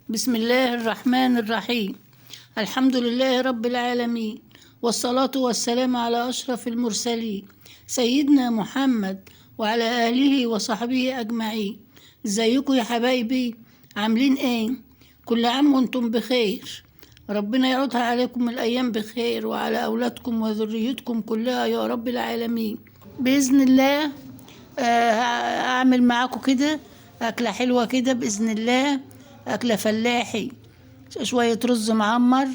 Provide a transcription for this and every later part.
بسم الله الرحمن الرحيم. الحمد لله رب العالمين، والصلاة والسلام على أشرف المرسلين سيدنا محمد وعلى آله وصحبه أجمعين. ازيكم يا حبايبي؟ عاملين ايه؟ كل عام وانتم بخير. ربنا يعودها عليكم الأيام بخير وعلى أولادكم وذريتكم كلها يا رب العالمين بإذن الله. أعمل معاكم كده أكلة حلوة كده بإذن الله، أكلة فلاحي، شوية رز معمر،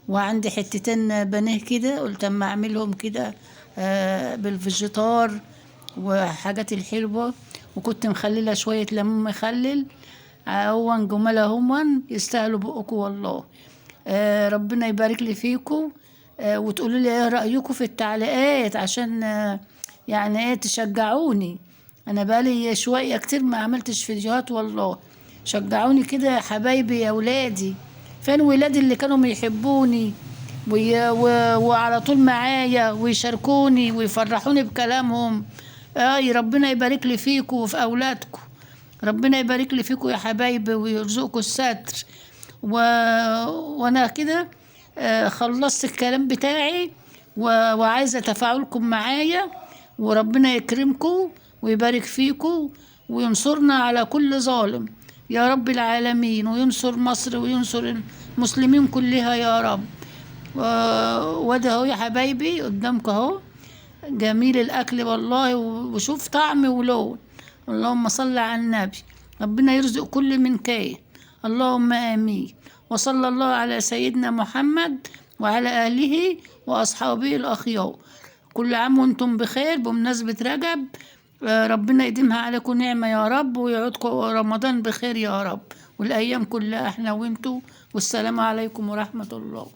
وعندي حتتين بانيه كده قلت اما اعملهم كده بالفيجيتار وحاجات الحلوة، وكنت مخللة شوية ليمون مخلل اهون جمال اهون يستاهلوا بقكم والله. ربنا يبارك لي فيكم. وتقولوا لي ايه رأيكم في التعليقات عشان يعني ايه تشجعوني. انا بقالي شوية كتير ما عملتش فيديوهات والله، شجعوني كده يا حبايبي يا ولادي. فين ولادي اللي كانوا بيحبوني وعلى طول معايا ويشاركوني ويفرحوني بكلامهم؟ اي ربنا يبارك لي فيكم وفي اولادكم. ربنا يبارك لي فيكم يا حبايبي ويرزقكم الستر. و... وانا كده خلصت الكلام بتاعي وعايزة تفاعلكم معايا، وربنا يكرمكم ويبارك فيكم وينصرنا على كل ظالم يا رب العالمين، وينصر مصر وينصر المسلمين كلها يا رب. وده اهو يا حبايبي قدامكم اهو، جميل الاكل والله وشوف طعم ولون. اللهم صل على النبي. ربنا يرزق كل من كان، اللهم امين. وصلى الله على سيدنا محمد وعلى اله واصحابه الاخيار. كل عام وانتم بخير بمناسبة رجب. ربنا يديمها عليكم نعمة يا رب، ويعودكم رمضان بخير يا رب، والأيام كلها احنا وانتم. والسلام عليكم ورحمة الله.